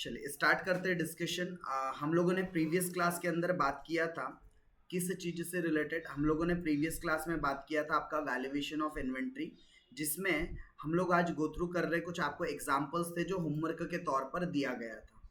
चलिए स्टार्ट करते हैं डिस्कशन। हम लोगों ने प्रीवियस क्लास के अंदर बात किया था किस चीज़ से रिलेटेड। हम लोगों ने प्रीवियस क्लास में बात किया था आपका वैल्यूएशन ऑफ इन्वेंट्री, जिसमें हम लोग आज गो थ्रू कर रहे कुछ आपको एग्जांपल्स थे जो होमवर्क के तौर पर दिया गया था।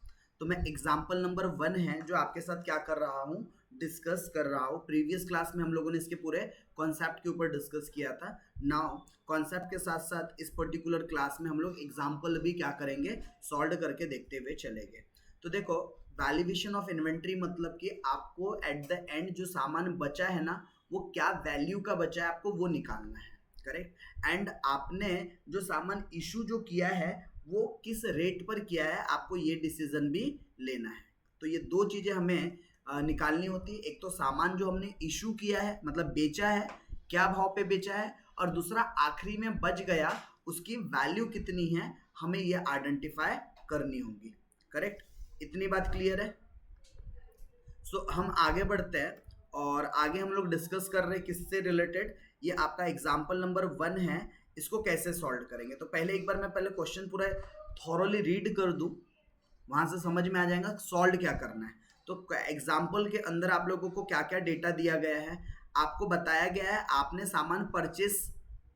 तो मैं एग्जाम्पल नंबर 1 है जो आपके साथ क्या कर रहा हूँ, डिस्कस कर रहा हूँ। प्रीवियस क्लास में हम लोगों ने इसके पूरे कॉन्सेप्ट के ऊपर डिस्कस किया था। नाउ कॉन्सेप्ट के साथ साथ इस पर्टिकुलर क्लास में हम लोग एग्जाम्पल भी क्या करेंगे, सॉल्व करके देखते हुए चलेंगे। तो देखो, वैल्यूएशन ऑफ इन्वेंट्री मतलब कि आपको एट द एंड जो सामान बचा है ना, वो क्या वैल्यू का बचा है आपको वो निकालना है, करेक्ट। एंड आपने जो सामान इशू जो किया है वो किस रेट पर किया है, आपको ये डिसीजन भी लेना है। तो ये दो चीजें हमें निकालनी होती है। एक तो सामान जो हमने इशू किया है मतलब बेचा है, क्या भाव पे बेचा है, और दूसरा आखिरी में बच गया उसकी वैल्यू कितनी है, हमें ये आइडेंटिफाई करनी होगी, करेक्ट। इतनी बात क्लियर है। सो हम आगे बढ़ते हैं और आगे हम लोग डिस्कस कर रहे हैं किससे रिलेटेड। ये आपका एग्जाम्पल नंबर 1 है, इसको कैसे सॉल्व करेंगे। तो पहले एक बार मैं पहले क्वेश्चन पूरा थॉरोली रीड कर दूं, वहां से समझ में आ जाएगा सॉल्व क्या करना है। तो एग्जाम्पल के अंदर आप लोगों को क्या क्या डेटा दिया गया है, आपको बताया गया है आपने सामान परचेस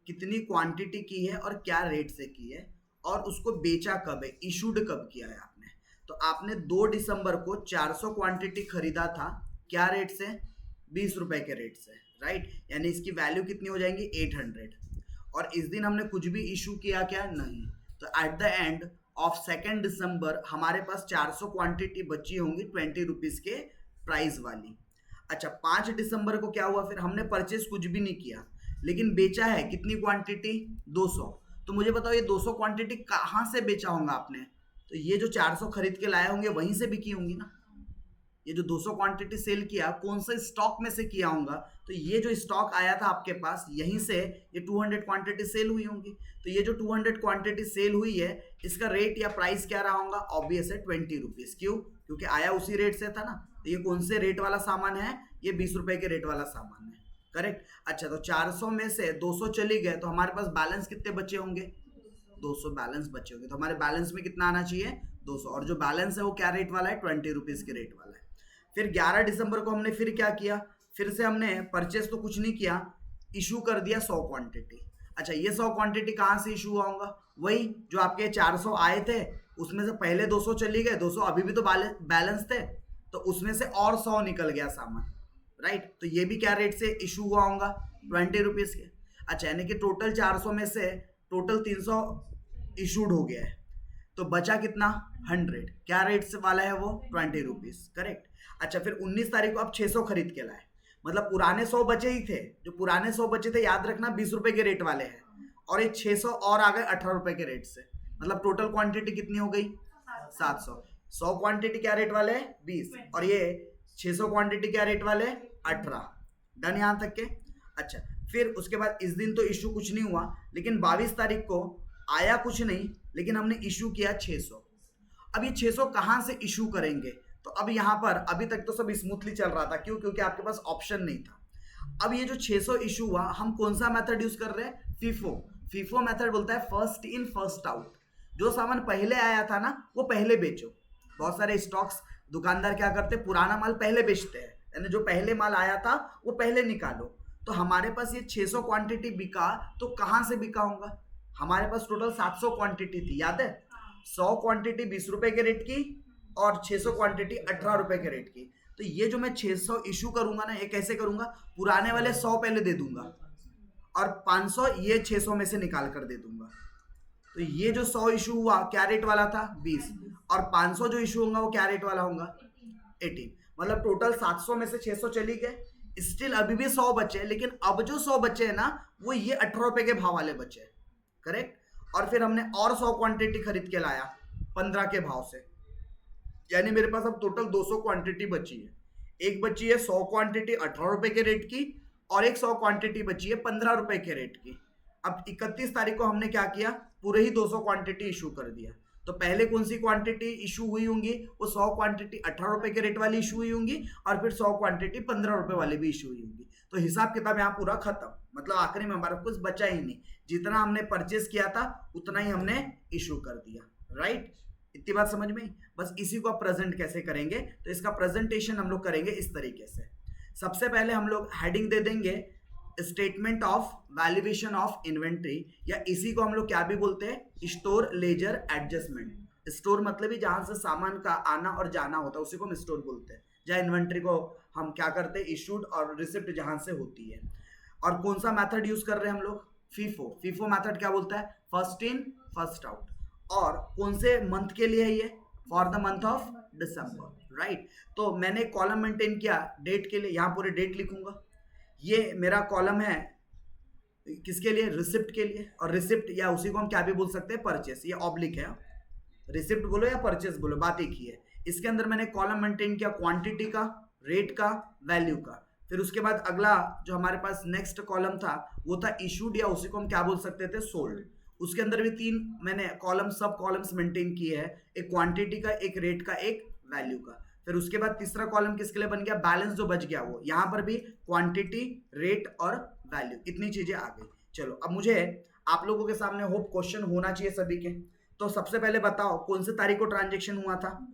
कितनी क्वांटिटी की है और क्या रेट से की है, और उसको बेचा कब है, इशूड कब किया है आपने। तो आपने 2 दिसंबर को 400 क्वांटिटी खरीदा था, क्या रेट से, 20 रुपए के रेट से, राइट। यानी इसकी वैल्यू कितनी हो जाएंगी, 800। और इस दिन हमने कुछ भी इशू किया क्या, नहीं। तो एट द एंड ऑफ 2 दिसंबर हमारे पास 400 क्वांटिटी बची होंगी 20 रुपीज के प्राइस वाली। अच्छा, 5 दिसंबर को क्या हुआ, फिर हमने परचेस कुछ भी नहीं किया लेकिन बेचा है कितनी क्वांटिटी, 200। तो मुझे बताओ ये 200 क्वांटिटी कहाँ से बेचा होगा आपने। तो ये जो 400 खरीद के लाए होंगे वहीं से बिकी होंगी ना। ये जो 200 क्वांटिटी सेल किया कौन सा स्टॉक में से किया होगा, तो ये जो स्टॉक आया था आपके पास यहीं से ये 200 क्वांटिटी सेल हुई होंगी। तो ये जो 200 क्वांटिटी सेल हुई है इसका रेट या प्राइस क्या रहा होगा, ऑब्वियस है 20 रुपीज। क्यों, क्योंकि आया उसी रेट से था ना। तो ये कौन से रेट वाला सामान है, ये 20 रुपए के रेट वाला सामान है, करेक्ट। अच्छा, तो 400 में से 200 चली गए तो हमारे पास बैलेंस कितने बचे होंगे, 200 बैलेंस बचे होंगे। तो हमारे बैलेंस में कितना आना चाहिए, 200। और जो बैलेंस है वो क्या रेट वाला है, 20 रुपीज के रेट वाला है। फिर 11 दिसंबर को हमने फिर क्या किया, फिर से हमने परचेस तो कुछ नहीं किया, इशू कर दिया 100 क्वांटिटी। अच्छा, ये 100 क्वांटिटी कहाँ से इशू हुआ होगा, वही जो आपके 400 आए थे उसमें से पहले 200 चली गए, 200 अभी भी तो बैलेंस थे, तो उसमें से और 100 निकल गया सामान, राइट। तो ये भी क्या रेट से इशू हुआ होगा, 20 रुपीज के। अच्छा, यानी कि टोटल 400 में से टोटल 300 इशूड हो गया है, तो बचा कितना, 100। क्या रेट से वाला है वो, 20 रुपीज, करेक्ट। अच्छा, फिर 19 तारीख को आप 600 खरीद के लाए, मतलब पुराने 100 बचे ही थे। जो पुराने 100 बचे थे याद रखना 20 रुपए के रेट वाले हैं, और ये 600 और आ गए 18 रुपए के रेट से। मतलब टोटल क्वांटिटी कितनी हो गई, 700। 100 क्वांटिटी क्या रेट वाले है, 20, और ये 600 क्वांटिटी क्या रेट वाले, 18। डन यहां तक के। अच्छा, फिर उसके बाद इस दिन तो इशू कुछ नहीं हुआ, लेकिन 22 तारीख को आया कुछ नहीं, लेकिन हमने इशू किया 600। अब ये 600 कहां से इशू करेंगे, तो अब यहां पर अभी तक तो सब स्मूथली चल रहा था, क्यों, क्योंकि आपके पास ऑप्शन नहीं था। अब ये जो 600 इशू हुआ, हम कौन सा मेथड यूज कर रहे हैं, फीफो। फीफो मेथड बोलता है फर्स्ट इन फर्स्ट आउट। जो सामान पहले आया था ना वो पहले बेचो। बहुत सारे स्टॉक्स दुकानदार क्या करते, पुराना माल पहले बेचते हैं, यानी जो पहले माल आया था वो पहले निकालो। तो हमारे पास ये 600 क्वांटिटी बिका, तो कहां से बिका होगा, हमारे पास टोटल 700 क्वांटिटी थी, याद है। 100 क्वांटिटी 20 रुपए के रेट की और 600 क्वांटिटी 18 रुपए के रेट की। तो ये जो मैं 600 इशू करूंगा ना, ये कैसे करूंगा, पुराने वाले 100 पहले दे दूंगा और 500 ये 600 में से निकाल कर दे दूंगा। तो ये जो 100 इशू हुआ क्या रेट वाला था, 20, और 500 जो इशू होगा वो क्या रेट वाला होगा, 18। मतलब टोटल 700 में से 600 चली गए, स्टिल अभी भी 100 बचे, लेकिन अब जो 100 बचे है ना वो ये 18 रुपए के भाव वाले बचे, करेक्ट। और फिर हमने और 100 क्वांटिटी खरीद के लाया 15 के भाव से, यानी मेरे पास अब टोटल 200 क्वांटिटी बची है। एक बची है 100 क्वांटिटी 18 रुपए के रेट की, और एक 100 क्वांटिटी बची है 15 रुपए के रेट की। अब 31 तारीख को हमने क्या किया, पूरे ही 200 क्वांटिटी इशू कर दिया। तो पहले कौन सी क्वांटिटी इशू हुई होंगी, वो 100 क्वांटिटी 18 रुपए के रेट वाली इशू हुई होंगी, और फिर 100 क्वांटिटी 15 रुपए वाली भी इशू हुई होंगी। तो हिसाब किताब यहाँ पूरा खत्म, मतलब आखिरी में हमारा कुछ बचा ही नहीं, जितना हमने परचेस किया था उतना ही हमने इशू कर दिया, राइट। इतनी बात समझ में आई? बस इसी को आप प्रेजेंट कैसे करेंगे, तो इसका प्रेजेंटेशन हम लोग करेंगे इस तरीके से। सबसे पहले हम लोग हेडिंग दे देंगे statement of valuation of inventory, या इसी को हम लोग क्या भी बोलते हैं, स्टोर लेजर एडजस्टमेंट। स्टोर मतलब ही जहां से सामान का आना और जाना होता है उसी को हम स्टोर बोलते हैं, जहां इन्वेंट्री को हम क्या करते हैं, इशूड और रिसिप्ट जहां से होती है। और कौन सा मेथड यूज कर रहे हैं हम लोग, फीफो। फीफो मेथड क्या बोलता है, फर्स्ट इन फर्स्ट आउट। और कौन से मंथ के लिए है ये, for the month of December, right. तो मैंने कॉलम मेंटेन किया डेट के लिए, यहाँ पूरे डेट लिखूंगा। ये मेरा कॉलम है किसके लिए, रिसिप्ट के लिए। और रिसिप्ट या उसी को हम क्या भी बोल सकते हैं, परचेस। ये ऑब्लिक है, रिसिप्ट बोलो या परचेस बोलो, बात एक ही है। इसके अंदर मैंने कॉलम मेंटेन किया क्वांटिटी का, रेट का, वैल्यू का। फिर उसके बाद अगला जो हमारे पास नेक्स्ट कॉलम था वो था इशूड, या उसी को हम क्या बोल सकते थे, सोल्ड। उसके अंदर भी 3 मैंने कॉलम, सब कॉलम्स मेंटेन किए हैं, एक क्वांटिटी का, एक रेट का, एक वैल्यू का। फिर उसके बाद तीसरा कॉलम किसके लिए बन गया, बैलेंस जो बच गया वो, यहां पर भी क्वांटिटी, रेट और वैल्यू, इतनी चीजें आ गई। चलो अब मुझे आप लोगों के सामने होप क्वेश्चन होना चाहिए सभी के। तो सबसे पहले बताओ कौन से तारीख को ट्रांजेक्शन हुआ था,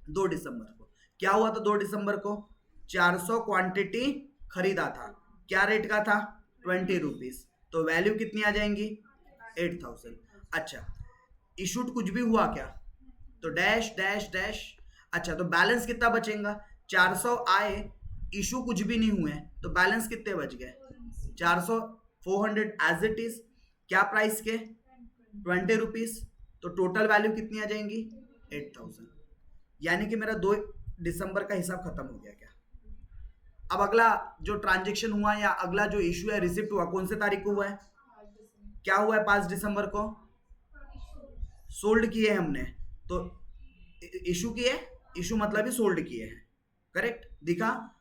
2 दिसंबर को। क्या हुआ था 2 दिसंबर को, 400 क्वांटिटी खरीदा था। क्या रेट का था, 20 रुपीज। तो वैल्यू कितनी आ जाएंगी, 8000। अच्छा, इशूड कुछ भी हुआ क्या, तो डैश डैश डैश। अच्छा, तो बैलेंस कितना बचेगा, 400 आए, इशू कुछ भी नहीं हुए, तो बैलेंस कितने बच गए, 400, 400 एज इट इज। क्या प्राइस के, 20 रुपीज। तो टोटल वैल्यू कितनी आ जाएंगी, 8000। यानी कि मेरा 2 दिसंबर का हिसाब खत्म हो गया क्या। अब अगला जो ट्रांजेक्शन हुआ या अगला जो इशू है, रिसिप्ट हुआ, कौन से तारीख को हुआ है, क्या हुआ है, 5 दिसंबर को सोल्ड किए हमने। तो इशू किए, इशू मतलब ही सोल्ड किए हैं, करेक्ट, दिखा।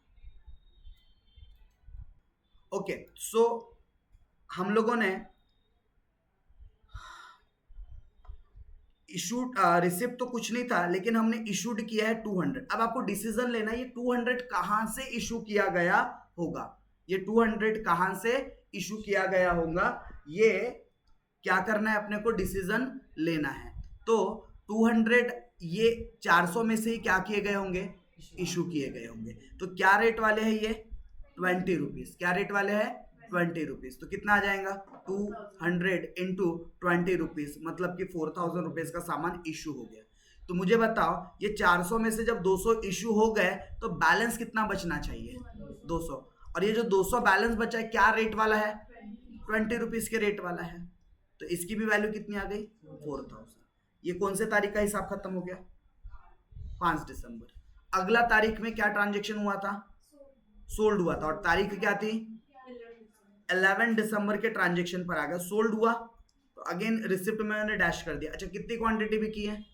ओके, सो हम लोगों ने इशूड, रिसिप्ट तो कुछ नहीं था, लेकिन हमने इशूड किया है 200। अब आपको डिसीजन लेना है ये 200 कहां से इशू किया गया होगा, ये 200 कहां से इशू किया गया होगा, ये क्या करना है अपने को, डिसीजन लेना है। तो 200 ये 400 में से ही क्या किए गए होंगे, इशू किए गए होंगे। तो क्या रेट वाले हैं ये, 20 रुपीज। क्या रेट वाले हैं, 20 रुपीज। तो कितना आ जाएगा, 200 इंटू 20 रुपीज, मतलब कि 4000 रुपीज का सामान इशू हो गया। तो मुझे बताओ ये 400 में से जब 200 इशू हो गए तो बैलेंस कितना बचना चाहिए, 200। और ये जो 200 बैलेंस बचा है क्या रेट वाला है, 20 रुपीज के रेट वाला है। तो इसकी भी वैल्यू कितनी आ गई, 4000। ये कौन से तारीख का हिसाब खत्म हो गया, 5 दिसंबर। अगला तारीख में क्या ट्रांजेक्शन हुआ था, सोल्ड हुआ था। और तारीख क्या थी, 11 दिसंबर के ट्रांजेक्शन पर आ गया, सोल्ड हुआ। तो अगेन रिसिप्ट में मैंने डैश कर दिया। अच्छा, कितनी क्वांटिटी भी की है,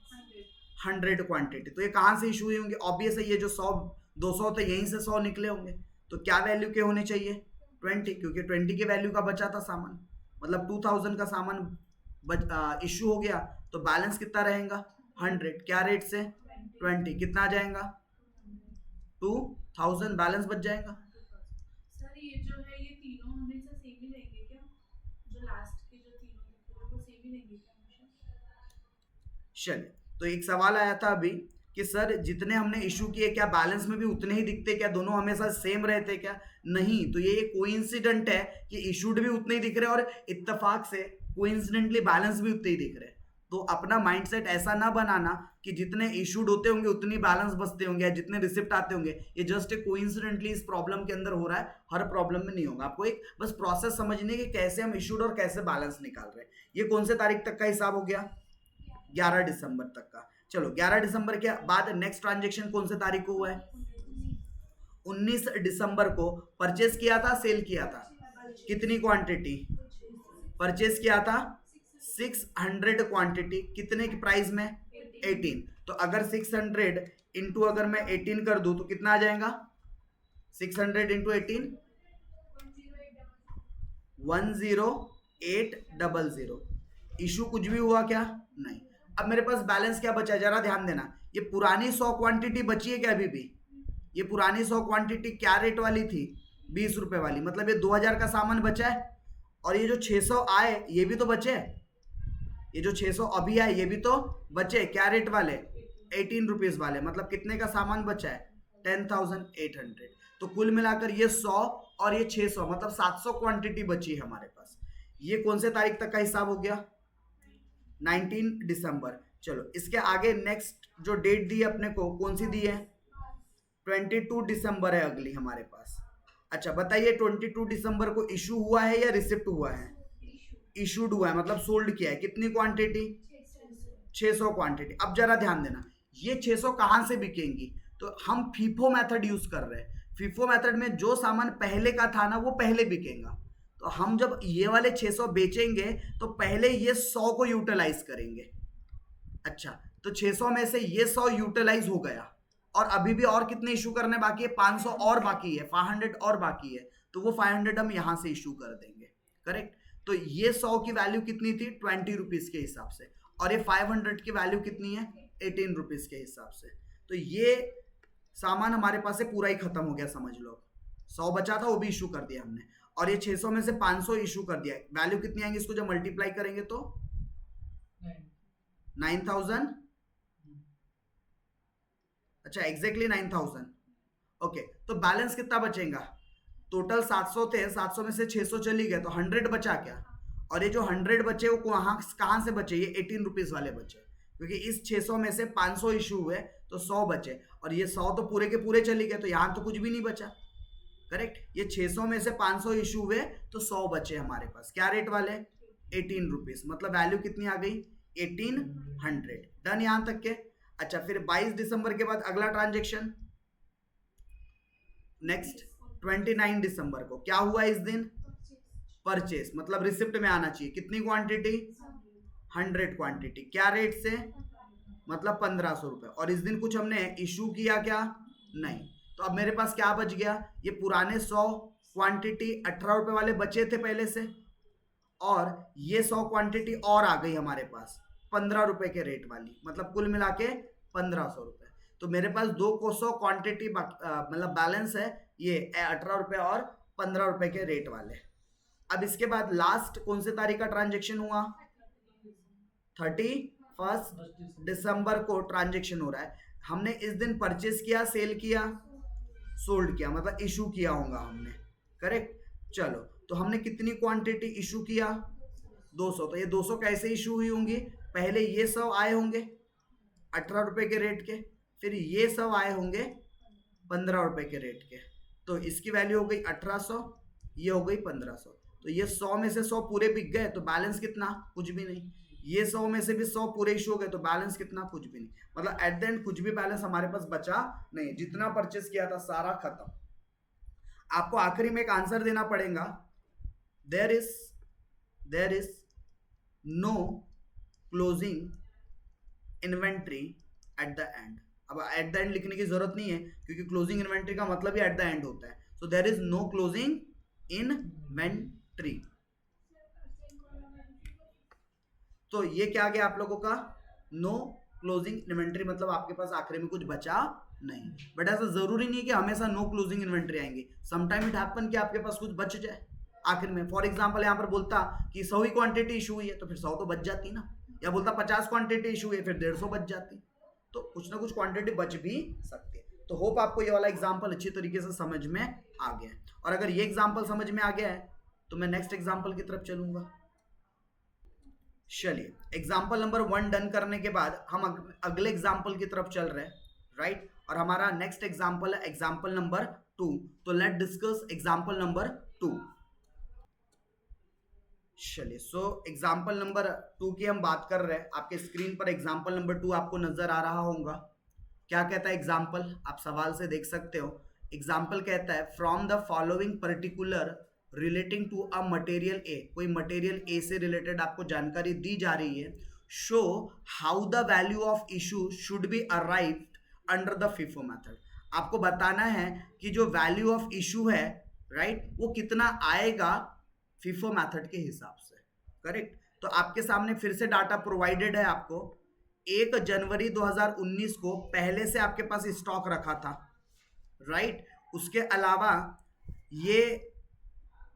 100 क्वांटिटी। तो ये कहां से इशू हुई होंगे, ऑब्वियस है ये जो 100 200 थे यहीं से 100 निकले होंगे। तो क्या वैल्यू के होने चाहिए, 20, क्योंकि 20 की वैल्यू का बचा था सामान, मतलब 2000 का सामान इशू हो गया। तो बैलेंस कितना रहेगा, 100। क्या रेट से, 20, कितना आ जाएगा, 2000 बैलेंस बच जाएगा। सर ये जो है ये तीनों हमेशा सेम ही रहेंगे क्या, जो लास्ट के जो तीनों थे वो सेम ही रहेंगे क्या हमेशा। चलिए, तो एक सवाल आया था अभी कि सर जितने हमने इशू किए क्या बैलेंस में भी उतने ही दिखते क्या, दोनों हमेशा सेम रहते क्या। नहीं, तो ये कोइंसिडेंट है कि इशूड भी उतने ही दिख रहे और इत्तेफाक से कोइंसिडेंटली बैलेंस भी उतने ही दिख रहे। तो अपना माइंडसेट ऐसा ना बनाना कि जितने इशूड होते होंगे उतनी बैलेंस बचते होंगे या जितने रिसिप्ट आते होंगे। ये जस्ट एक कोइंसिडेंटली इस प्रॉब्लम के अंदर हो रहा है, हर प्रॉब्लम में नहीं होगा। आपको एक बस प्रोसेस समझने की कैसे हम इशूड और कैसे बैलेंस निकाल रहे हैं। ये कौन से तारीख तक का हिसाब हो गया, 11 दिसंबर तक का। चलो 11 दिसंबर के बाद नेक्स्ट ट्रांजेक्शन कौन से तारीख को हुआ है, 19 दिसंबर को परचेस किया था, सेल किया था। कितनी क्वांटिटी परचेस किया था, 600 क्वांटिटी। कितने की प्राइस में, 18। तो अगर 600 इंटू अगर मैं 18 कर दूं तो कितना आ जाएगा, 600 इंटू 18 10800। इशू कुछ भी हुआ क्या, नहीं। अब मेरे पास बैलेंस क्या बचा है, जरा ध्यान देना। ये पुरानी 100 क्वांटिटी बची है क्या अभी भी, ये पुरानी 100 क्वांटिटी क्या रेट वाली थी, 20 रुपए वाली। मतलब ये 2000 का सामान बचा है। और ये जो 600 आए ये भी तो बचे है, ये जो 600 अभी आए ये भी तो बचे क्या रेट वाले, 18 रुपीज वाले, मतलब कितने का सामान बचा है, 10,800। तो कुल मिलाकर ये 100 और ये 600 मतलब 700 क्वांटिटी बची है हमारे पास। ये कौन से तारीख तक का हिसाब हो गया, 19 दिसंबर। चलो इसके आगे नेक्स्ट जो डेट दी है अपने को कौन सी दी है, 22 दिसंबर है अगली हमारे पास। अच्छा बताइए 22 दिसंबर को इशू हुआ है या रिसिप्ट हुआ है, इशूड हुआ है, मतलब सोल्ड किया है, कितनी क्वांटिटी, 600 क्वांटिटी। अब जरा ध्यान देना ये 600 कहां से बिकेंगी, तो हम फीफो मेथड यूज कर रहे हैं। फीफो मेथड में जो सामान पहले का था ना वो पहले बिकेगा, तो हम जब ये वाले 600 बेचेंगे तो पहले ये 100 को यूटिलाइज करेंगे। अच्छा तो 600 में से ये 100 यूटिलाइज हो गया, और अभी भी और कितने इशू करने बाकी है, 500 और बाकी है, 500 और बाकी है, तो वो 500 हम यहां से इशू कर देंगे। करेक्ट, तो ये 100 की वैल्यू कितनी थी, 20 रुपीज के हिसाब से, और ये 500 की वैल्यू कितनी है, 18 रुपीज के हिसाब से। तो ये सामान हमारे पास से पूरा ही खत्म हो गया, समझ लो 100 बचा था वो भी इशू कर दिया हमने, और ये 600 में से 500 इशू कर दिया। वैल्यू कितनी आएंगी, इसको जब मल्टीप्लाई करेंगे तो 9,000, अच्छा एग्जैक्टली 9,000। ओके तो बैलेंस कितना बचेगा, टोटल 700 थे, 700 में से 600 चली गए तो 100 बचा क्या, और ये जो 100 बचे वो कहाँ से बचे, ये 18 रुपीज वाले बचे, क्योंकि इस 600 में से 500 इशू हुए तो 100 बचे, और ये 100 तो पूरे के पूरे चली गए तो यहाँ तो कुछ भी नहीं बचा। करेक्ट, ये 600 में से 500 इशू हुए तो 100 बचे हमारे पास, क्या रेट वाले, 18 रुपीज, मतलब वैल्यू कितनी आ गई, 1800। डन यहां तक के। अच्छा फिर 22 दिसंबर के बाद अगला ट्रांजेक्शन, नेक्स्ट 29 दिसंबर को क्या हुआ इस दिन, परचेस, मतलब रिसिप्ट में आना चाहिए, कितनी क्वांटिटी, 100 क्वांटिटी, क्या रेट से, मतलब 1500 रुपए, और इस दिन कुछ हमने इशू किया क्या, नहीं, तो अब मेरे पास क्या बच गया, ये पुराने 100 क्वांटिटी 18 रुपए वाले बचे थे पहले से, और ये 100 क्वांटिटी और आ गई हमारे पास 15 रुपए के रेट वाली, मतलब कुल मिला के 1500 रुपए। तो मेरे पास 200 क्वांटिटी मतलब बैलेंस है, ये 18 रुपए और 15 रुपए के रेट वाले। अब इसके बाद लास्ट कौन से तारीख का ट्रांजेक्शन हुआ, 31 दिसंबर को ट्रांजेक्शन हो रहा है। हमने इस दिन परचेस किया, सेल किया, सोल्ड किया, मतलब इशू किया होगा हमने। करेक्ट, चलो तो हमने कितनी क्वांटिटी इशू किया, 200। तो ये 200 कैसे इशू हुई होंगी, पहले ये 100 आए होंगे 18 रुपए के रेट के, फिर ये 100 आए होंगे 15 रुपए के रेट के, तो इसकी वैल्यू हो गई 1800, ये हो गई 1500। तो ये 100 में से 100 पूरे बिक गए तो बैलेंस कितना, कुछ भी नहीं। ये 100 में से भी 100 पूरे इशू हो गए तो बैलेंस कितना, कुछ भी नहीं, मतलब एट द एंड कुछ भी बैलेंस हमारे पास बचा नहीं, जितना परचेस किया था सारा खत्म। आपको आखिरी में एक आंसर देना पड़ेगा, there is no closing inventory at the end. अब एट द एंड लिखने की जरूरत नहीं है क्योंकि क्लोजिंग इन्वेंट्री का मतलब ही एट द एंड होता है। So there is no closing inventory. तो ये क्या आ गया आप लोगों का, नो क्लोजिंग इन्वेंट्री, मतलब आपके पास आखिरी में कुछ बचा नहीं। बट ऐसा जरूरी नहीं है कि हमेशा नो क्लोजिंग इन्वेंट्री आएंगे, समटाइम इट हैपन कि आपके पास कुछ बच जाए आखिर में। फॉर एग्जांपल यहाँ पर बोलता कि 100 ही क्वांटिटी इशू हुई है तो फिर 100 तो बच जाती ना, या बोलता 50 क्वांटिटी इशू हुई है फिर 150 बच जाती, तो कुछ ना कुछ क्वांटिटी बच भी सकती है। तो होप आपको ये वाला एग्जाम्पल अच्छी तरीके से समझ में आ गया है, और अगर ये एग्जाम्पल समझ में आ गया है तो मैं नेक्स्ट एग्जाम्पल की तरफ चलूंगा। चलिए एग्जाम्पल नंबर 1 डन करने के बाद हम अगले एग्जाम्पल की तरफ चल रहे हैं, राइट। और हमारा नेक्स्ट एग्जाम्पल है एग्जाम्पल नंबर 2। तो लेट डिस्कस एग्जाम्पल नंबर 2। चलिए सो एग्जाम्पल नंबर 2 की हम बात कर रहे हैं। आपके स्क्रीन पर एग्जाम्पल नंबर 2 आपको नजर आ रहा होगा। क्या कहता है एग्जाम्पल, आप सवाल से देख सकते हो। एग्जाम्पल कहता है from the following particular relating to a material A, कोई मटेरियल ए से रिलेटेड आपको जानकारी दी जा रही है। Show how the value of issue should be arrived under the FIFO method. आपको बताना है कि जो वैल्यू ऑफ इशू है, राइट, वो कितना आएगा फीफो मेथड के हिसाब से। करेक्ट, तो आपके सामने फिर से डाटा प्रोवाइडेड है आपको। 1 जनवरी 2019 को पहले से आपके पास स्टॉक रखा था, राइट। उसके अलावा ये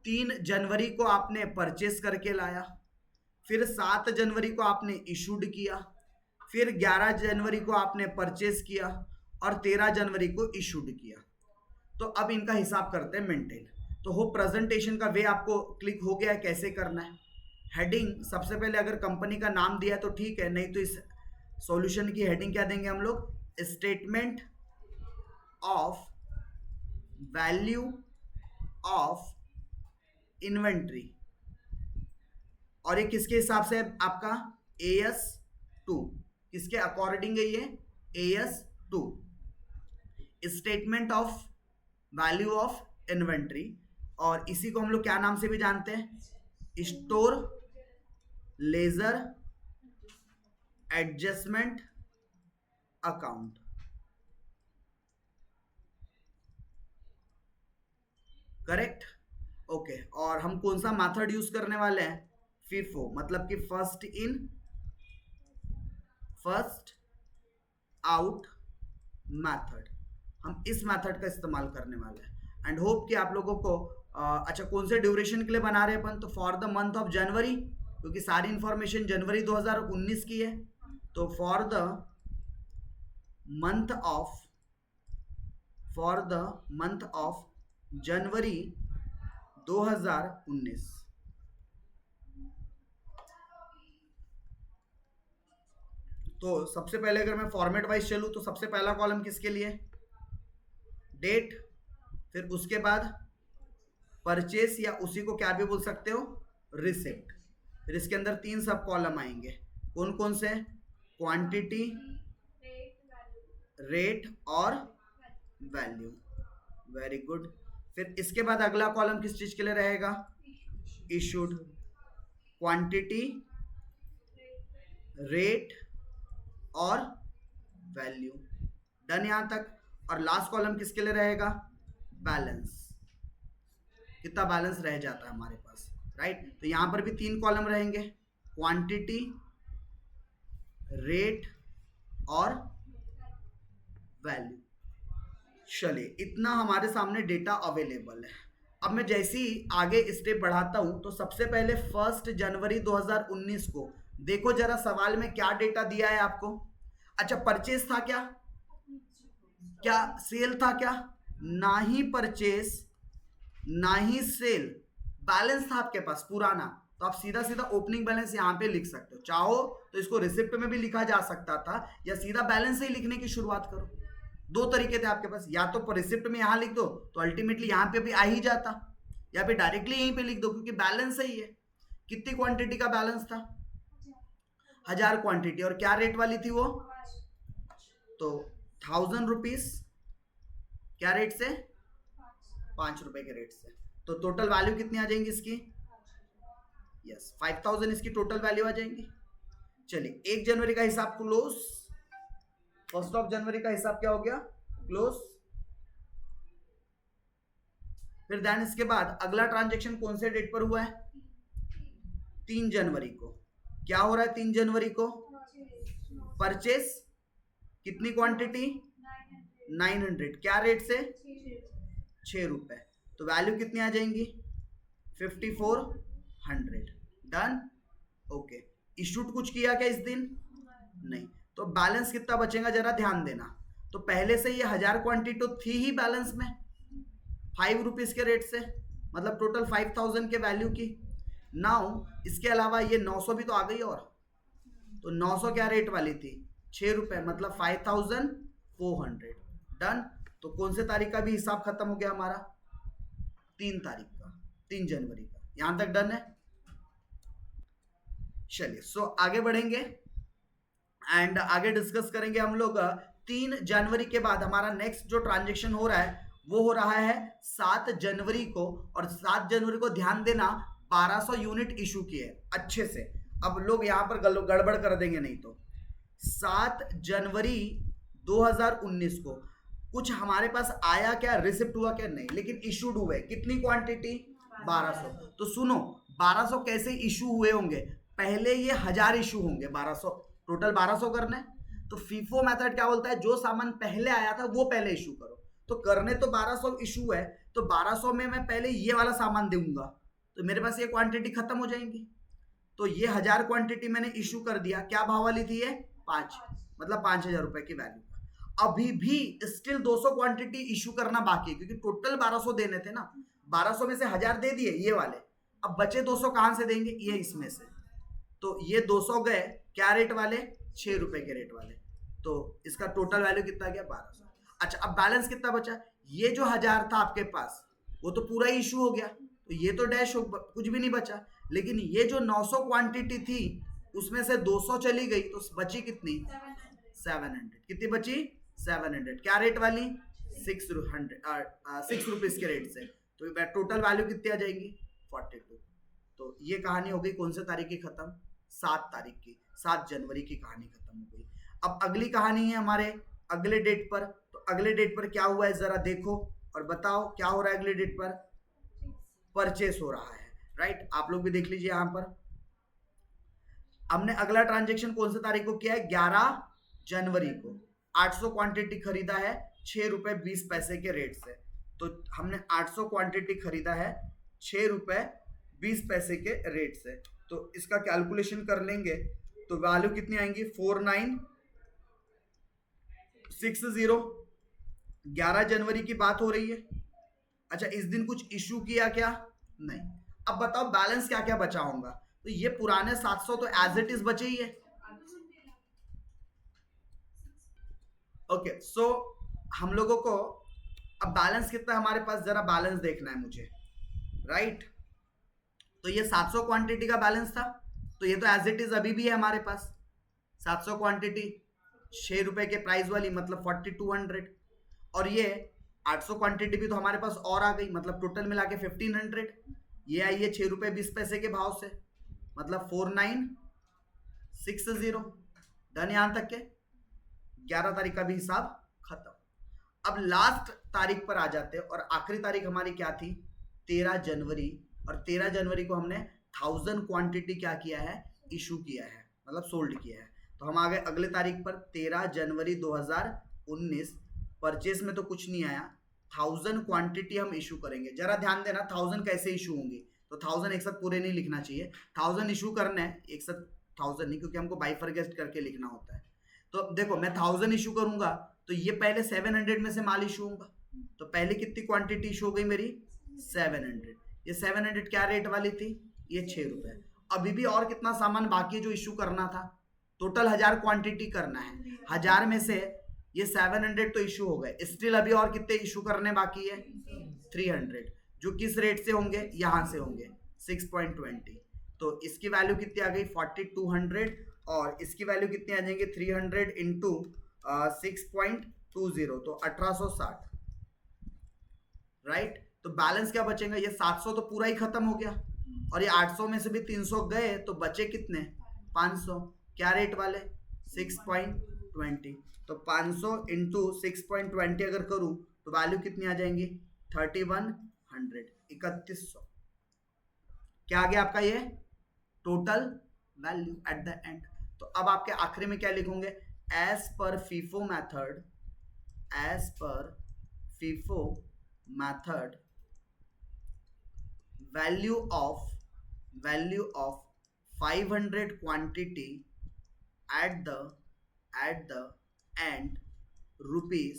3 जनवरी को आपने परचेस करके लाया, फिर 7 जनवरी को आपने इशूड किया, फिर 11 जनवरी को आपने परचेस किया और 13 जनवरी को इशूड किया। तो अब इनका हिसाब करते हैं मेंटेन। तो हो प्रेजेंटेशन का वे आपको क्लिक हो गया है, कैसे करना है। हेडिंग सबसे पहले अगर कंपनी का नाम दिया है तो ठीक है, नहीं तो इस सॉल्यूशन की हेडिंग क्या देंगे हम लोग, statement of value of inventory. और ये किसके हिसाब से है आपका, AS2, किसके अकॉर्डिंग है ये, AS2, statement of value of inventory. और इसी को हम लोग क्या नाम से भी जानते हैं, store laser adjustment account. Correct, okay. और हम कौन सा मेथड यूज करने वाले हैं, FIFO, मतलब कि first in first out method. हम इस मेथड का इस्तेमाल करने वाले हैं एंड होप कि आप लोगों को अच्छा कौन से ड्यूरेशन के लिए बना रहे हैं अपन, तो for the month of January, क्योंकि सारी इंफॉर्मेशन जनवरी 2019 की है। तो for the month of January 2019। तो सबसे पहले अगर मैं फॉर्मेट वाइज चलूँ तो सबसे पहला कॉलम किसके लिए, डेट, फिर उसके बाद परचेस या उसी को क्या भी बोल सकते हो, रिसिप्ट। फिर इसके अंदर 3 सब कॉलम आएंगे, कौन कौन से, क्वांटिटी, रेट और वैल्यू। Very good. फिर इसके बाद अगला कॉलम किस चीज के लिए रहेगा, इशूड, क्वांटिटी, रेट और वैल्यू। डन यहां तक। और लास्ट कॉलम किसके लिए रहेगा, बैलेंस, कितना बैलेंस रह जाता है हमारे पास, राइट। तो यहां पर भी 3 कॉलम रहेंगे, क्वांटिटी, रेट और वैल्यू। चलिए, इतना हमारे सामने डेटा अवेलेबल है। अब मैं जैसे ही आगे स्टेप बढ़ाता हूं तो सबसे पहले 1 जनवरी 2019 को देखो जरा सवाल में क्या डेटा दिया है आपको। अच्छा, परचेस था क्या, क्या सेल था क्या, ना ही परचेस ना ही सेल, बैलेंस था आपके पास पुराना। तो आप सीधा सीधा ओपनिंग बैलेंस यहाँ पे लिख सकते हो, चाहो तो इसको रिसिप्ट में भी लिखा जा सकता था या सीधा बैलेंस से ही लिखने की शुरुआत करो। 2 तरीके थे आपके पास, या तो रिसिप्ट में यहाँ लिख दो तो अल्टीमेटली यहाँ पे भी आ ही जाता, या फिर डायरेक्टली यहीं पे लिख दो क्योंकि बैलेंस सही है। कितनी क्वांटिटी का बैलेंस था, 1000 क्वांटिटी, और क्या रेट वाली थी वो, तो 1000 रुपीज क्या रेट से, 5 रुपए के रेट से। तो टोटल वैल्यू कितनी आ जाएंगी इसकी, यस 5000 इसकी टोटल वैल्यू आ जाएंगी। चलिए, 1 जनवरी का हिसाब क्लोज, 1 जनवरी का हिसाब क्या हो गया, क्लोज। फिर देन इसके बाद अगला ट्रांजेक्शन कौन से डेट पर हुआ है, 3 जनवरी को। क्या हो रहा है 3 जनवरी को, परचेस, कितनी क्वांटिटी, 900, क्या रेट से, 6 रुपए। तो वैल्यू कितनी आ जाएंगी, 5400। Done, okay. इशूड कुछ किया क्या इस दिन, नहीं। तो बैलेंस कितना बचेगा जरा ध्यान देना। तो पहले से ये 1000 क्वांटिटी तो थी ही बैलेंस में 5 रुपीज के रेट से, मतलब टोटल 5000 के वैल्यू की। नाउ इसके अलावा ये 900 भी तो आ गई, और तो 900 क्या रेट वाली थी, 6 रुपए, मतलब 5400। डन। तो कौन से तारीख का भी हिसाब खत्म हो गया हमारा, 3 तारीख का, 3 जनवरी का। यहां तक डन है। चलिए, सो आगे बढ़ेंगे एंड आगे डिस्कस करेंगे हम लोग। 3 जनवरी के बाद हमारा नेक्स्ट जो ट्रांजेक्शन हो रहा है वो हो रहा है 7 जनवरी को। और 7 जनवरी को ध्यान देना 1200 यूनिट इशू किए अच्छे से। अब लोग यहां पर गड़बड़ कर देंगे नहीं तो। 7 जनवरी 2019 को कुछ हमारे पास आया क्या, रिसिप्ट हुआ क्या, नहीं, लेकिन इशूड हुए कितनी क्वांटिटी, 1200। तो सुनो, 1200 कैसे इशू हुए होंगे, पहले ये 1000 इशू होंगे, 1200 टोटल 1200 करने। तो फीफो मेथड क्या बोलता है, जो सामान पहले आया था वो पहले इशू करो। तो करने तो 1200 इशू है, तो 1200 में मैं पहले ये वाला सामान दूंगा तो मेरे पास ये क्वांटिटी खत्म हो जाएंगी। तो ये 1000 क्वांटिटी मैंने इशू कर दिया, क्या भाव वाली थी ये 5, मतलब 5000 रुपए की वैल्यू का। अभी भी स्टिल 200 क्वांटिटी इशू करना बाकी है, क्योंकि टोटल 1200 देने थे ना, 1200 में से 1000 दे दिए ये वाले, अब बचे 200 कहां से देंगे, ये इसमें से। तो ये 200 गए क्या रेट वाले, 6 रुपए के रेट वाले, तो इसका टोटल वैल्यू कितना गया 1200। अच्छा अब बैलेंस कितना बचा, ये जो 1000 था आपके पास वो तो पूरा इशू हो गया, तो ये तो डैश हो, कुछ भी नहीं बचा। लेकिन ये जो 900 क्वांटिटी थी उसमें से 200 चली गई, तो बची कितनी 700, कितनी बची 700, क्या रेट वाली 6 रुपीज के रेट से, तो टोटल वैल्यू कितनी आ जाएंगी 42। तो ये कहानी हो गई कौन से तारीख की खत्म, 7 तारीख की, 7 जनवरी की कहानी खत्म हो गई। अब अगली कहानी है हमारे अगले डेट पर, तो अगले डेट पर क्या हुआ है जरा देखो और बताओ क्या हो रहा है अगले डेट पर, परचेस हो रहा है, राइट। आप लोग भी देख लीजिए यहां पर, हमने अगला ट्रांजेक्शन कौन सी तारीख को किया है, 11 जनवरी को, 800 क्वांटिटी खरीदा है 6 रुपए 20 पैसे के रेट से, तो हमने 800 क्वांटिटी खरीदा है 6 रुपए 20 पैसे के रेट से, तो इसका कैलकुलेशन कर लेंगे तो वैल्यू कितनी आएंगी 4960। 11 जनवरी की बात हो रही है। अच्छा इस दिन कुछ इशू किया क्या, नहीं। अब बताओ बैलेंस क्या क्या बचा होगा, तो ये पुराने 700 तो एज इट इज बचे ही है। ओके सो हम लोगों को अब बैलेंस कितना है हमारे पास, जरा बैलेंस देखना है मुझे, राइट। तो ये 700 क्वांटिटी का बैलेंस था, तो ये तो एज इट इज अभी भी है हमारे पास 700 क्वांटिटी 6 रुपए के प्राइस वाली, मतलब 4200, और ये 800 क्वांटिटी भी तो हमारे पास और आ गई, मतलब टोटल मिला के 1500, ये आई है 6 रुपए 20 पैसे के भाव से, मतलब 4960। डन यहां तक के 11 तारीख का भी हिसाब खत्म। अब लास्ट तारीख पर आ जाते हैं, और आखिरी तारीख हमारी क्या थी 13 जनवरी, और 13 जनवरी को हमने 1000 क्वांटिटी क्या किया है, इशू किया है, मतलब सोल्ड किया है। तो हम आ गए अगले तारीख पर 13 जनवरी 2019, परचेस में तो कुछ नहीं आया, 1000 क्वांटिटी हम इशू करेंगे। जरा ध्यान देना 1000 कैसे इशू होंगी, तो 1000 एक साथ पूरे नहीं लिखना चाहिए, 1000 इशू करना है एक साथ 1000 नहीं, क्योंकि हमको बाइफरगेस्ट करके लिखना होता है। तो देखो मैं 1000 इशू करूंगा तो ये पहले 700 में से माल इशू होगा, तो पहले कितनी क्वांटिटी इशू हो गई मेरी 700, ये 700 क्या रेट वाली थी, ये 6 रुपए। अभी भी और कितना सामान बाकी है जो इशू करना था, टोटल 1000 क्वांटिटी करना है, 1000 में से ये 700 तो इशू हो गए, स्टिल अभी और कितने इशू करने बाकी है 300, जो किस रेट से होंगे, यहां से होंगे 6.20, तो इसकी वैल्यू कितनी आ गई 4200, और इसकी वैल्यू कितनी आ जाएंगे 300 इंटू 6.20, तो 1860, राइट। तो बैलेंस क्या बचेगा, ये 700 तो पूरा ही खत्म हो गया, और ये 800 में से भी 300 गए, तो बचे कितने 500, क्या रेट वाले 6.20, तो 500 इंटू 6.20 अगर करूं तो वैल्यू कितनी आ जाएंगी 3100, 3100, क्या आ गया आपका ये total value at the end. तो अब आपके आखिरी में क्या लिखोगे, as per FIFO method, as per FIFO method value of 500 quantity at the end rupees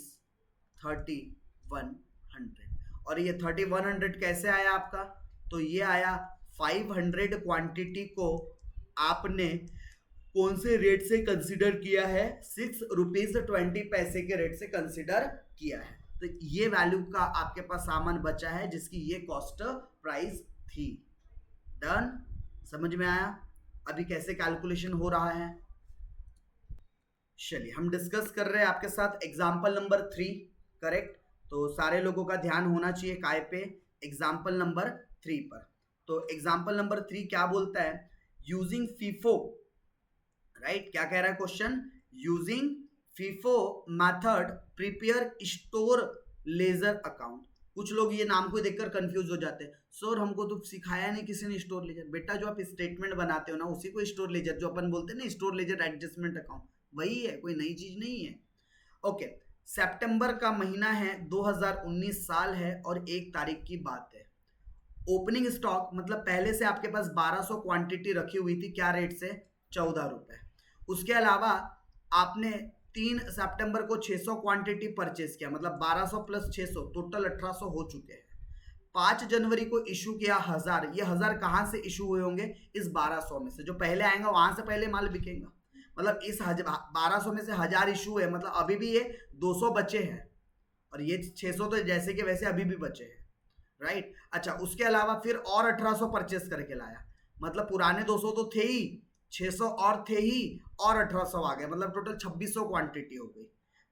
3100, और ये 3100 कैसे आया आपका, तो ये आया 500 क्वांटिटी को आपने कौन से रेट से कंसिडर किया है, 6 रुपीज 20 पैसे के रेट से कंसिडर किया है, तो ये वैल्यू का आपके पास सामान बचा है जिसकी ये कॉस्ट प्राइस थी। डन, समझ में आया अभी कैसे कैलकुलेशन हो रहा है। चलिए हम डिस्कस कर रहे हैं आपके साथ एग्जाम्पल नंबर 3, करेक्ट। तो सारे लोगों का ध्यान होना चाहिए काय पे, एग्जाम्पल नंबर 3 पर। तो एग्जाम्पल नंबर 3 क्या बोलता है, यूजिंग फीफो, राइट, क्या कह रहा है question, using FIFO method prepare store ledger account. कुछ लोग ये नाम को देखकर कंफ्यूज हो जाते हैं, सर हमको तो सिखाया नहीं किसी ने स्टोर लेजर। बेटा जो आप स्टेटमेंट बनाते हो ना उसी को स्टोर लेजर, जो अपन बोलते हैं ना स्टोर लेजर एडजस्टमेंट अकाउंट, वही है, कोई नई चीज नहीं है। ओके, सितंबर का महीना है, 2019 साल है और 1 तारीख की बात है। ओपनिंग स्टॉक मतलब पहले से आपके पास 1200 क्वांटिटी रखी हुई थी, क्या रेट से? 14 रुपए। उसके अलावा आपने 3 सितंबर को 600 क्वांटिटी परचेस किया, मतलब 1200 प्लस 600 टोटल 1800 हो चुके हैं। 5 जनवरी को इशू किया 1000। ये 1000 कहाँ से इशू हुए होंगे? इस 1200 में से। जो पहले आएगा वहां से पहले माल बिकेगा। मतलब इस 1200 में से 1000 इशू है, मतलब अभी भी ये 200 बचे हैं और ये 600 तो जैसे कि वैसे अभी भी बचे हैं, राइट। अच्छा, उसके अलावा फिर और 1800 परचेस करके लाया, मतलब पुराने 200 तो थे ही, 600 और थे ही, और 1800 आ गए, मतलब टोटल 2600 क्वांटिटी हो गई।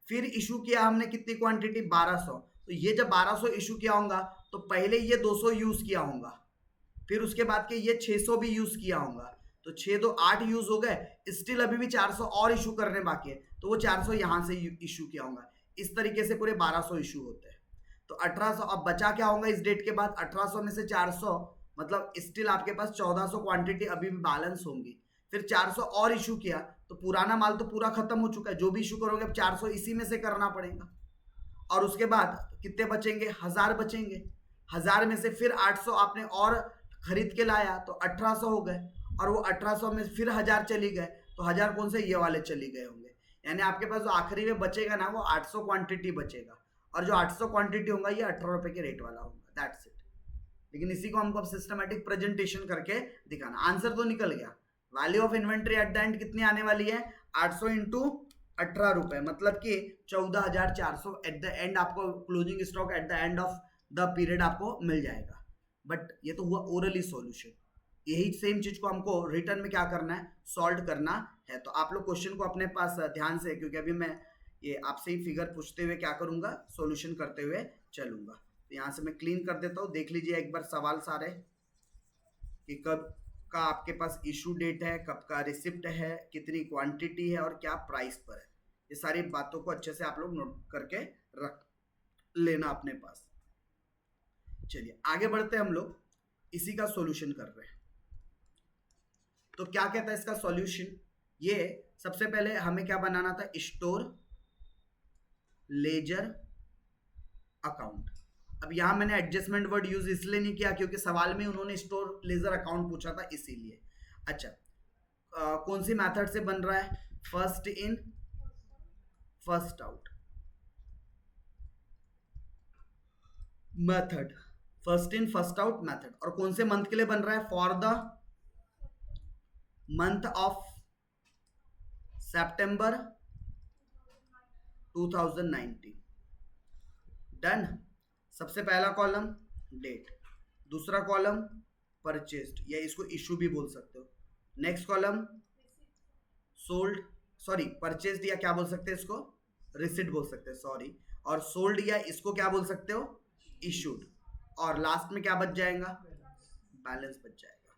फिर इशू किया हमने कितनी क्वांटिटी? 1200। तो ये जब 1200 इशू किया होगा तो पहले ये 200 यूज किया होगा, फिर उसके बाद के ये 600 भी यूज किया होगा, तो 6 2 8 यूज हो गए। स्टिल अभी भी 400 और इशू करने बाकी है, तो वो 400 यहां से इशू किया होगा। इस तरीके से पूरे 1200 इशू होते हैं। तो 1800 अब बचा क्या होगा इस डेट के बाद? 1800 में से 400, मतलब स्टिल आपके पास 1400 क्वांटिटी अभी भी बैलेंस होंगी। फिर 400 और इशू किया तो पुराना माल तो पूरा खत्म हो चुका है, जो भी इशू करोगे अब 400 इसी में से करना पड़ेगा। और उसके बाद कितने बचेंगे? 1000 बचेंगे। 1000 में से फिर 800 आपने और खरीद के लाया तो 1800 हो गए, और वो 1800 में फिर 1000 चली गए, तो 1000 कौन से? ये वाले चली गए होंगे। यानी आपके पास जो आखिरी में बचेगा ना वो 800 क्वांटिटी बचेगा, और जो 800 क्वांटिटी होगा ये 18 रुपए के रेट वाला होगा, दैट्स इट। लेकिन इसी को हमको अब सिस्टमैटिक प्रेजेंटेशन करके दिखाना। आंसर तो निकल गया। Value of inventory at the and कितनी आने वाली है? 800 इंटू 18 रुपए, मतलब कि 14,400 एट द एंड आपको closing stock at the end of the period आपको मिल जाएगा। बट ये तो हुआ ओरली सॉल्यूशन। यही सेम चीज को हमको रिटर्न में क्या करना है? सॉल्व करना है। तो आप लोग क्वेश्चन को अपने पास ध्यान से, क्योंकि अभी मैं ये आपसे ही फिगर पूछते हुए क्या करूंगा? सॉल्यूशन करते हुए चलूंगा। तो यहाँ से मैं क्लीन कर देता हूँ। देख लीजिए एक बार सवाल सारे कि कब का आपके पास इशू डेट है, कब का रिसिप्ट है, कितनी क्वांटिटी है और क्या प्राइस पर है। ये सारी बातों को अच्छे से आप लोग नोट करके रख लेना अपने पास। चलिए आगे बढ़ते हैं, हम लोग इसी का सॉल्यूशन कर रहे हैं। तो क्या कहता है इसका सॉल्यूशन? ये सबसे पहले हमें क्या बनाना था? Store ledger account. अब यहां मैंने एडजस्टमेंट वर्ड यूज इसलिए नहीं किया क्योंकि सवाल में उन्होंने स्टोर लेजर अकाउंट पूछा था, इसीलिए। अच्छा, कौन सी मेथड से बन रहा है? First in first out method, first in first out method. और कौन से मंथ के लिए बन रहा है? For the month of September 2019। Done. सबसे पहला कॉलम डेट, दूसरा कॉलम परचेस्ड या इसको इशू भी बोल सकते हो, next column sold, sorry purchased या क्या बोल सकते हैं इसको? रिसिट बोल सकते हैं, सॉरी। और सोल्ड या इसको क्या बोल सकते हो? इशूड। और लास्ट में क्या बच जाएगा? बैलेंस बच जाएगा।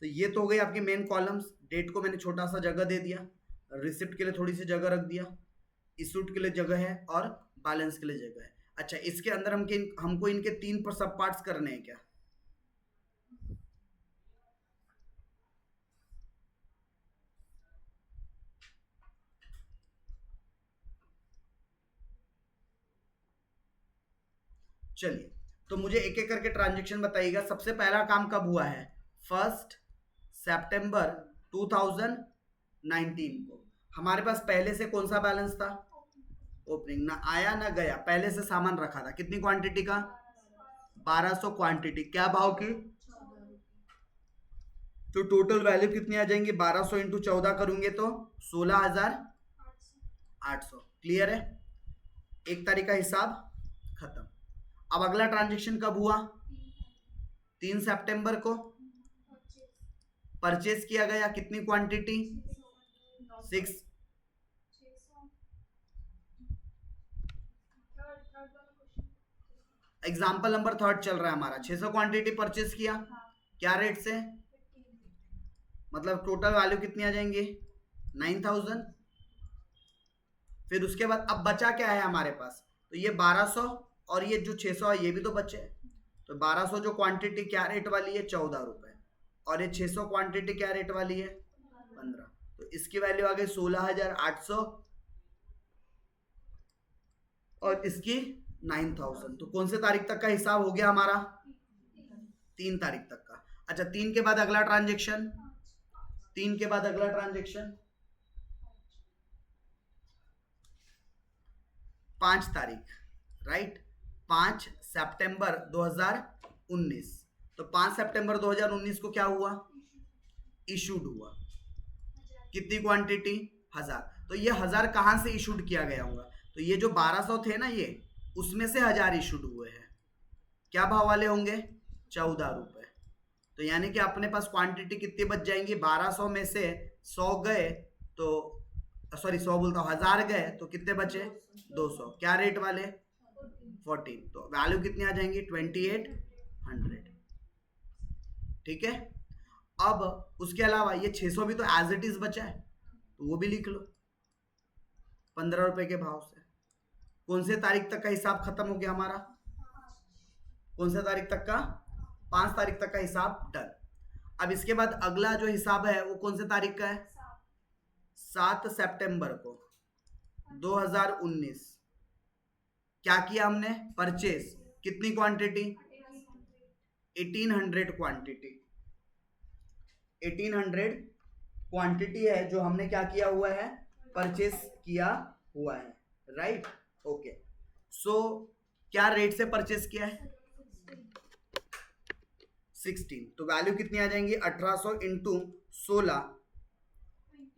तो ये तो हो गई आपकी मेन कॉलम्स। डेट को मैंने छोटा सा जगह दे दिया, रिसिप्ट के लिए थोड़ी सी जगह रख दिया, इशूड के लिए जगह है और बैलेंस के लिए जगह है। अच्छा, इसके अंदर हमको इनके 3 पर सब पार्ट्स करने हैं क्या? चलिए, तो मुझे एक एक करके ट्रांजेक्शन बताइएगा। सबसे पहला काम कब हुआ है? 1 सितंबर 2019 को। हमारे पास पहले से कौन सा बैलेंस था? ओपनिंग। ना आया ना गया, पहले से सामान रखा था। कितनी क्वांटिटी का? 1200 क्वांटिटी। क्या भाव की? तो टोटल वैल्यू कितनी आ जाएंगी? 1200 इंटू 14 करूंगे तो 16,800। क्लियर है? एक तारीख का हिसाब खत्म। अब अगला ट्रांजेक्शन कब हुआ? 3 सितंबर को परचेज किया गया। कितनी क्वांटिटी? 6। एग्जाम्पल नंबर 3 चल रहा है हमारा। 600 क्वांटिटी परचेज किया, क्या रेट से? मतलब टोटल वैल्यू कितनी आ जाएंगी? 9000। फिर उसके बाद अब बचा क्या है हमारे पास? तो ये 1200 और ये जो 600 है ये भी तो बचे। तो 1200 जो क्वांटिटी क्या रेट वाली है? 14 रुपए। और ये 600 क्वांटिटी क्या रेट वाली है? 15। तो इसकी वैल्यू आ गई 16,800 और इसकी 9000। तो कौन से तारीख तक का हिसाब हो गया हमारा? 3 तारीख तक का। अच्छा 3 के बाद अगला ट्रांजेक्शन, 3 के बाद अगला ट्रांजेक्शन 5 तारीख, राइट, 5 सितंबर 2019। तो 5 सितंबर 2019 को क्या हुआ, इशूड हुआ। कितनी क्वांटिटी, 1000। तो ये 1000 कहाँ से इशूड किया गया होगा, तो ये जो 1200 थे ना ये, उसमें से 1000 इशूड हुए हैं। क्या भाव वाले होंगे, 14 रुपए। तो यानी कि अपने पास क्वांटिटी कितनी बच जाएंगी, 1200 में से 100 गए तो सॉरी 100 बोलता हूँ, 1000 गए तो कितने बचे, 200। क्या रेट वाले, 14। तो वैल्यू कितनी आ जाएंगी, 2800। ठीक है। अब उसके अलावा ये 600 भी तो एज इट इज बचा है, तो वो भी लिख लो 15 रुपए के भाव से। कौन से तारीख तक का हिसाब खत्म हो गया हमारा, कौन से तारीख तक का, 5 तारीख तक का हिसाब डन। अब इसके बाद अगला जो हिसाब है वो कौन से तारीख का है, 7 सितंबर को 2019। क्या किया हमने, परचेज, कितनी क्वांटिटी, 1800 क्वांटिटी। 1800 क्वांटिटी है जो हमने क्या किया हुआ है, परचेज किया हुआ है, राइट। ओके, सो क्या रेट से परचेज किया है, 16। तो वैल्यू कितनी आ जाएंगी, 1800 इंटू 16,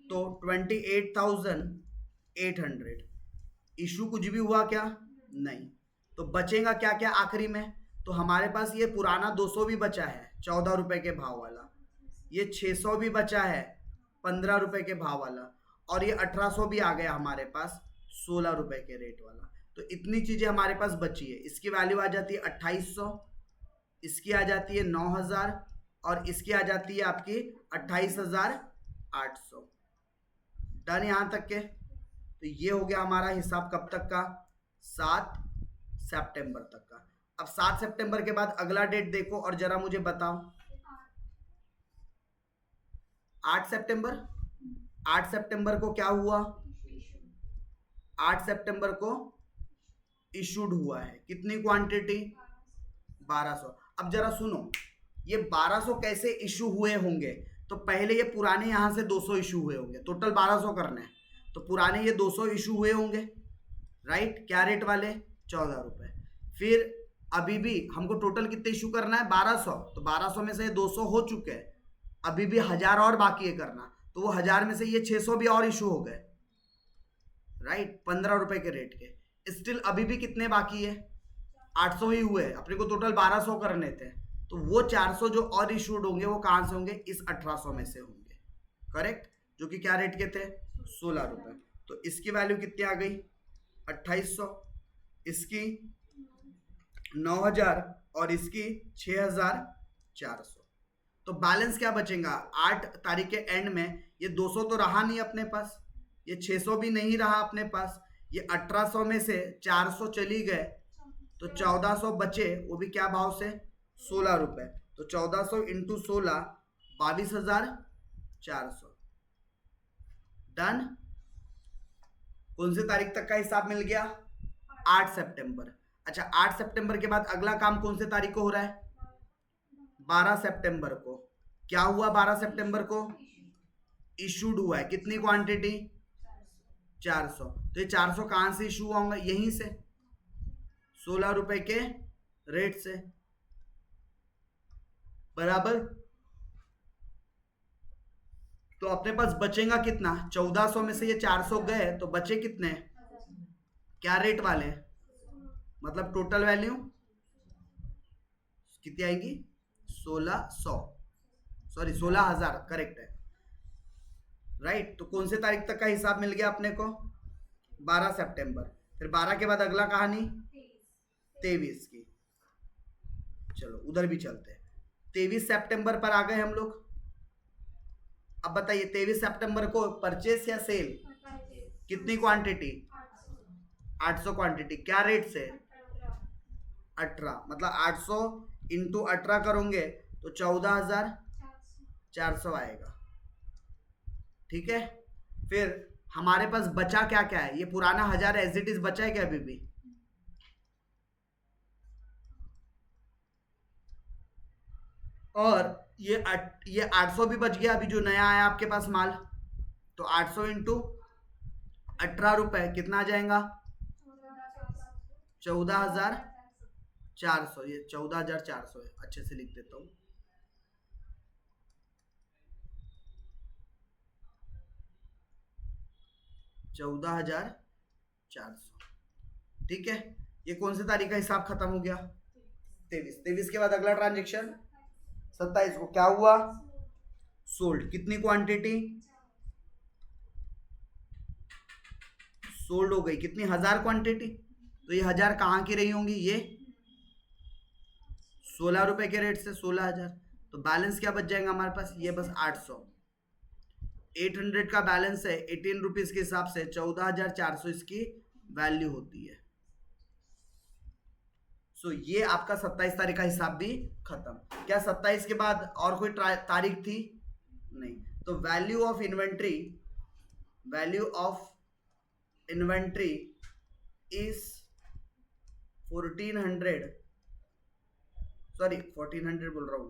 तो 28,800। इशू कुछ भी हुआ क्या, नहीं। तो बचेगा क्या क्या आखिरी में, तो हमारे पास ये पुराना 200 भी बचा है 14 रुपए के भाव वाला, ये 600 भी बचा है 15 रुपए के भाव वाला, और ये 1800 भी आ गया हमारे पास 16 रुपए के रेट वाला। तो इतनी चीजें हमारे पास बची है। इसकी वैल्यू आ जाती है 2800, इसकी आ जाती है 9000, और इसकी आ जाती है आपकी 28,800। डन यहां तक के। तो ये हो गया हमारा हिसाब कब तक का, 7 सितंबर तक का। अब 7 सितंबर के बाद अगला डेट देखो और जरा मुझे बताओ, 8 सितंबर। 8 सितंबर को क्या हुआ, 8 सितंबर को इशूड हुआ है, कितनी क्वांटिटी, 1200। अब जरा सुनो, ये 1200 कैसे इशू हुए होंगे, तो पहले ये पुराने यहां से 200 इशू हुए होंगे, टोटल 1200 करने हैं, तो पुराने ये 200 इशू हुए होंगे, राइट। क्या रेट वाले, 14 रुपए। फिर अभी भी हमको टोटल कितने इशू करना है, 1200। तो 1200 में से 200 हो चुके हैं, अभी भी 1000 और बाकी है करना, तो वो 1000 में से ये 600 भी और इशू हो गए, राइट, 15 रुपए के रेट के। स्टिल अभी भी कितने बाकी है, 800 ही हुए, अपने को टोटल 1200 करने थे। तो वो 400 जो और इशूड होंगे वो कहां से होंगे, इस 1800 में से होंगे, करेक्ट, जो कि क्या रेट के थे, 16 रुपए। तो इसकी वैल्यू कितनी आ गई, 2800, इसकी 9000 और इसकी 6400। तो बैलेंस क्या बचेगा, 8 तारीख के एंड में ये 200 तो रहा नहीं अपने पास, ये 600 भी नहीं रहा अपने पास, ये 1800 में से 400 चली गए, तो 1400 बचे, वो भी क्या भाव से, 16 रुपए। तो 1400 इंटू 16, 22,400। डन। कौन सी तारीख तक का हिसाब मिल गया, 8 सितंबर। अच्छा 8 सितंबर के बाद अगला काम कौन से तारीख को हो रहा है, 12 सितंबर को। क्या हुआ 12 सितंबर को, इशूड हुआ है, कितनी क्वांटिटी, 400। तो ये 400 कहां से इशू होंगे, यहीं से 16 रुपए के रेट से, बराबर। तो अपने पास बचेगा कितना, 1400 में से ये 400 गए तो बचे कितने, क्या रेट वाले, मतलब टोटल वैल्यू कितनी आएगी, 1600, सॉरी 16,000, करेक्ट है, राइट। तो कौन से तारीख तक का हिसाब मिल गया अपने को, 12 सितंबर। फिर 12 के बाद अगला कहानी 23 की। चलो उधर भी चलते हैं, 23 सितंबर पर आ गए हम लोग। अब बताइए 23 सितंबर को परचेस या सेल, कितनी क्वांटिटी, 800 क्वांटिटी। क्या रेट से, 18, मतलब 800 इंटू 18 करोगे तो 14,400 आएगा, ठीक है। फिर हमारे पास बचा क्या क्या है, ये पुराना 1000 एज इट इज बचा है क्या अभी भी, और ये 800 भी बच गया, अभी जो नया आया आपके पास माल, तो 800 इंटू 18 रुपए कितना आ जाएगा? 14,400। ये 14,400 है, अच्छे से लिख देता हूँ। 14,400, ठीक है। ये कौन सी तारीख का हिसाब खत्म हो गया? 23 के बाद अगला ट्रांजेक्शन 27 को क्या हुआ? सोल्ड। कितनी क्वांटिटी सोल्ड हो गई? कितनी? 1000 क्वांटिटी। तो ये 1000 कहाँ की रही होंगी? ये 16 रुपए के रेट से 16,000। तो बैलेंस क्या बच जाएगा हमारे पास? ये बस 800। 800 का बैलेंस है 18 रुपीज के हिसाब से 14,400 इसकी वैल्यू होती है। सो ये आपका 27 तारीख का हिसाब भी खत्म। क्या 27 के बाद और कोई तारीख थी? नहीं। तो वैल्यू ऑफ इन्वेंट्री इज 1400 बोल रहा हूं।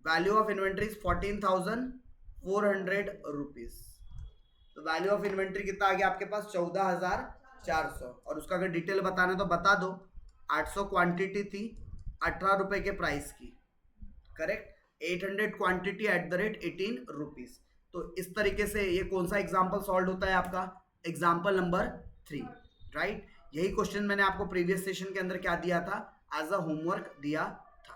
Value of inventory is 14,400 rupees. तो वैल्यू ऑफ इन्वेंट्री कितना आ गया आपके पास? 14,400। और उसका अगर डिटेल बताना तो बता दो। 800 क्वांटिटी थी 18 रुपए के प्राइस की, correct. 800 quantity at the rate 18 rupees. तो इस तरीके से ये कौन सा एग्जाम्पल सॉल्व होता है आपका? Example number 3, right. यही क्वेश्चन मैंने आपको प्रीवियस सेशन के अंदर क्या दिया था? एज अ होमवर्क दिया था।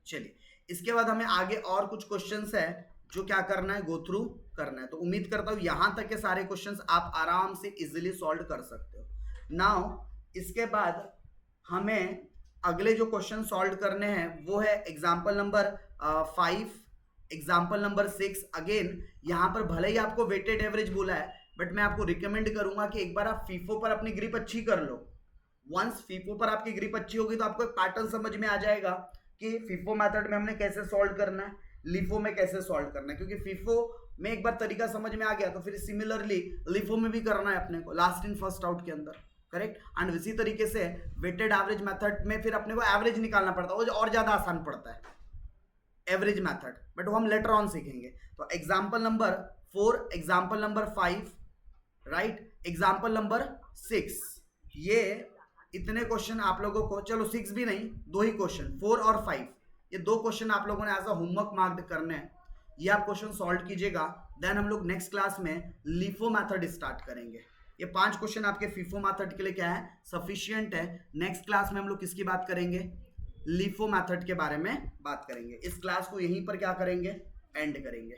चलिए, इसके बाद हमें आगे और कुछ क्वेश्चंस है जो क्या करना है? गो थ्रू करना है। तो उम्मीद करता हूं यहां तक के सारे क्वेश्चंस आप आराम से इजीली सॉल्व कर सकते हो। नाउ इसके बाद हमें अगले जो क्वेश्चन सॉल्व करने हैं वो है example number 5, example number 6। Again यहाँ पर भले ही आपको वेटेड एवरेज बोला है, बट मैं आपको रिकमेंड करूंगा कि एक बार आप फीफो पर अपनी ग्रिप अच्छी कर लो। वंस फीफो पर आपकी ग्रिप अच्छी होगी तो आपको एक पैटर्न समझ में आ जाएगा कि फीफो मेथड में हमने कैसे सॉल्व करना है, लिफो में कैसे सॉल्व करना है। क्योंकि फीफो में एक बार तरीका समझ में आ गया तो फिर सिमिलरली लिफो में भी करना है अपने को, लास्ट इन फर्स्ट आउट के अंदर, करेक्ट। एंड इसी तरीके से वेटेड एवरेज मेथड में फिर अपने को एवरेज निकालना पड़ता है, वो और ज्यादा आसान पड़ता है एवरेज मेथड, बट वो हम लेटर ऑन सीखेंगे। तो example number 4, example number 5, right, example number 6। ये इतने क्वेश्चन आप लोगों को, चलो 6 भी नहीं, 2 ही क्वेश्चन 4 और 5, ये 2 क्वेश्चन आप लोगों ने एज अ होमवर्क मार्क करने हैं। ये आप क्वेश्चन सॉल्व कीजिएगा, देन हम लोग नेक्स्ट क्लास में लिफो मेथड स्टार्ट करेंगे। ये 5 क्वेश्चन आपके फीफो मेथड के लिए क्या है? सफिशिएंट है। नेक्स्ट क्लास में हम लोग किसकी बात करेंगे? लिफो मेथड के बारे में बात करेंगे। इस क्लास को यहीं पर क्या करेंगे? एंड करेंगे।